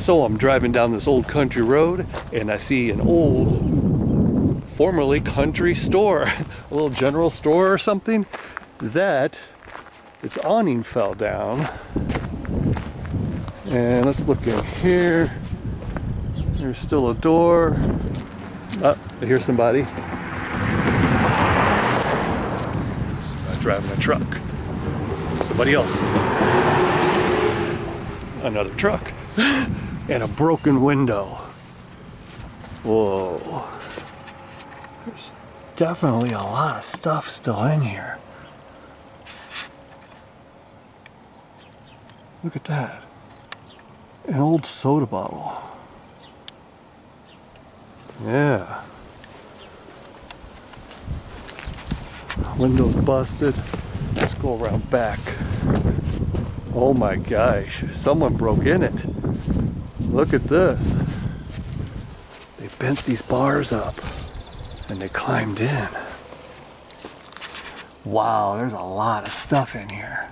So I'm driving down this old country road and I see an old, formerly country store, a little general store or something, that its awning fell down. And let's look in here. There's still a door. Oh, I hear somebody. Somebody driving a truck. Somebody else. Another truck. And a broken window. Whoa. There's definitely a lot of stuff still in here. Look at that. An old soda bottle. Yeah. Window's busted. Let's go around back. Oh my gosh, someone broke in it. Look at this. They bent these bars up and they climbed in. Wow, there's a lot of stuff in here.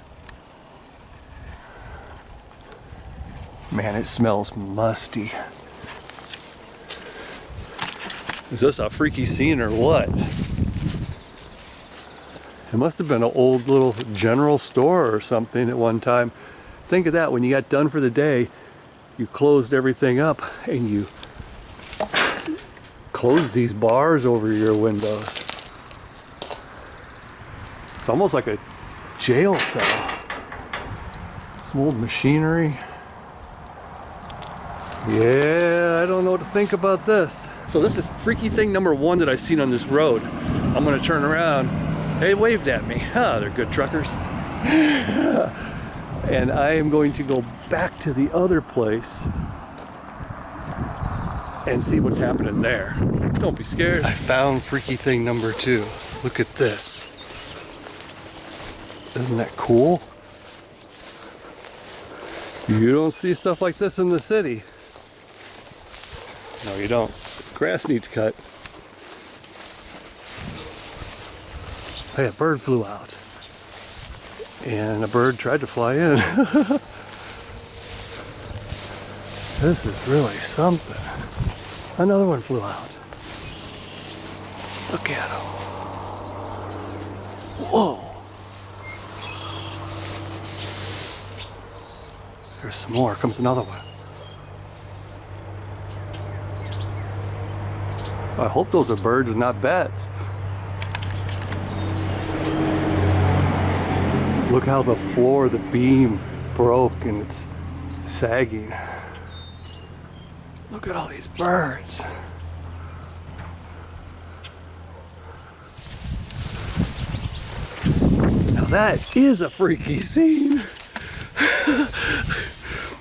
Man, it smells musty. Is this a freaky scene or what? It must have been an old little general store or something at one time. Think of that, when you got done for the day, you closed everything up and you closed these bars over your windows. It's almost like a jail cell. Some old machinery. Yeah, I don't know what to think about this. So this is freaky thing number one that I've seen on this road. I'm gonna turn around. They waved at me. Ah, they're good truckers. And I am going to go back to the other place and see what's happening there. Don't be scared. I found freaky thing number two. Look at this. Isn't that cool? You don't see stuff like this in the city. No, you don't. Grass needs cut. Hey, a bird flew out. And a bird tried to fly in. This is really something. Another one flew out. Look at him. Whoa. There's some more. Comes another one. I hope those are birds and not bats. Look how the floor, the beam broke and it's sagging. Look at all these birds. Now that is a freaky scene.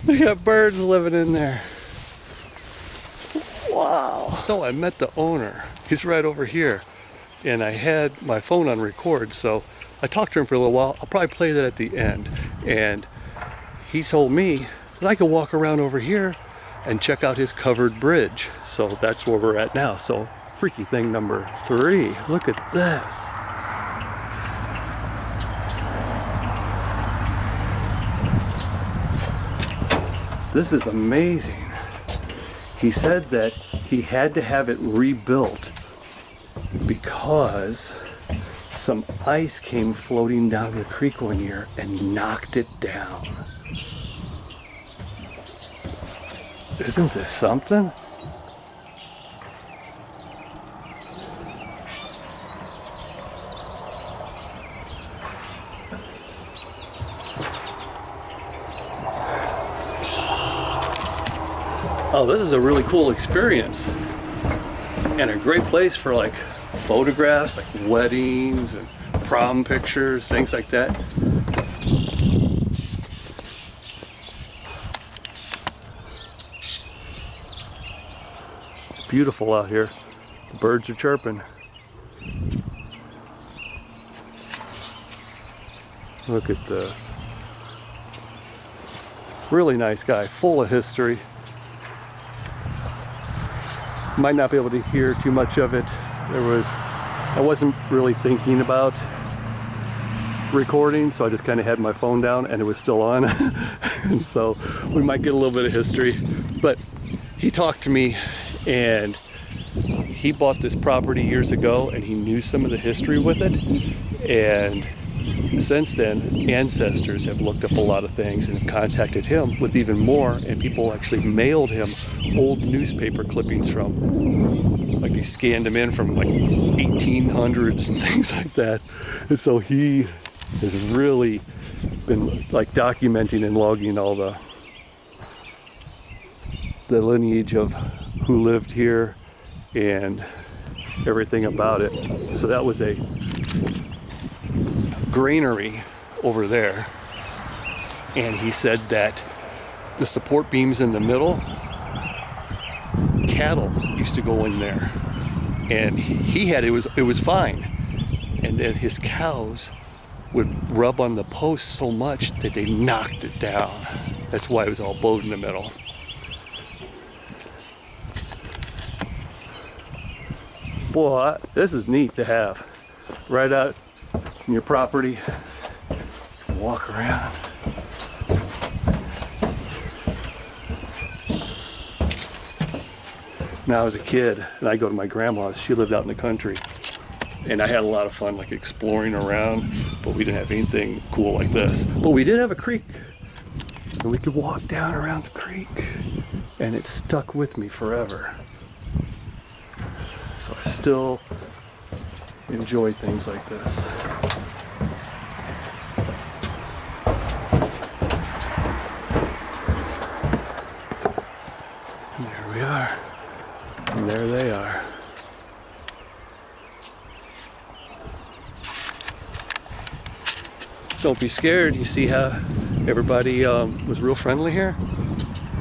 They got birds living in there. Wow. So I met the owner. He's right over here. And I had my phone on record, so I talked to him for a little while. I'll probably play that at the end. And he told me that I could walk around over here and check out his covered bridge. So that's where we're at now. So freaky thing number three. Look at this. This is amazing. He said that he had to have it rebuilt because some ice came floating down the creek one year and knocked it down. Isn't this something? Oh, this is a really cool experience and a great place for like photographs, like weddings and prom pictures, things like that. It's beautiful out here. The birds are chirping. Look at this. Really nice guy, full of history. Might not be able to hear too much of it. I wasn't really thinking about recording, so I just kind of had my phone down and it was still on. And so we might get a little bit of history. But he talked to me, and he bought this property years ago and he knew some of the history with it. And since then, ancestors have looked up a lot of things and have contacted him with even more, and people actually mailed him old newspaper clippings from, like, he scanned them in from like 1800s and things like that. And so he has really been like documenting and logging all the lineage of who lived here and everything about it. So that was a granary over there, and he said that the support beams in the middle, cattle used to go in there, and he had it was fine, and then his cows would rub on the posts so much that they knocked it down. That's why it was all bowed in the middle. Boy, this is neat to have right out in your property. Walk around. When I was a kid and I go to my grandma's, she lived out in the country, and I had a lot of fun like exploring around, but we didn't have anything cool like this. But we did have a creek, and we could walk down around the creek, and it stuck with me forever. So I still enjoy things like this. And there we are. And there they are. Don't be scared. You see how everybody was real friendly here?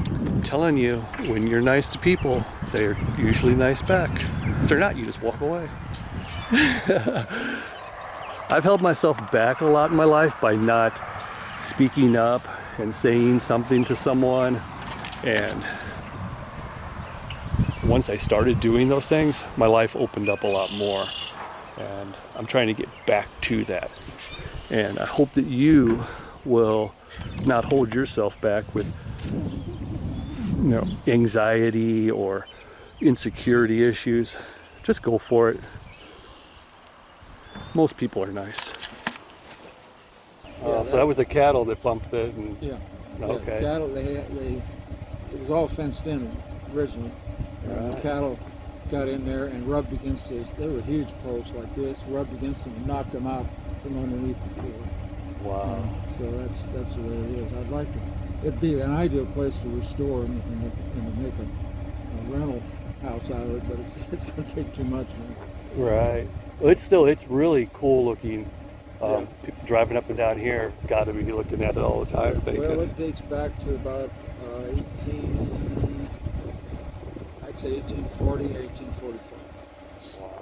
I'm telling you, when you're nice to people, they're usually nice back. If they're not, you just walk away. I've held myself back a lot in my life by not speaking up and saying something to someone, and once I started doing those things, my life opened up a lot more, and I'm trying to get back to that. And I hope that you will not hold yourself back with, anxiety or insecurity issues. Just go for it. Most people are nice. So that was the cattle that bumped it. And, yeah. Okay. The cattle, it was all fenced in originally. And the cattle got in there and rubbed against this. They were huge posts like this, rubbed against them and knocked them out from underneath the floor. Wow. So that's the way it is. I'd like to. It'd be an ideal place to restore and make a rental house out of it, but it's going to take too much. Right. Well, it's really cool looking. People driving up and down here got to be looking at it all the time. Well, it dates back to about 1840, 1845. Wow.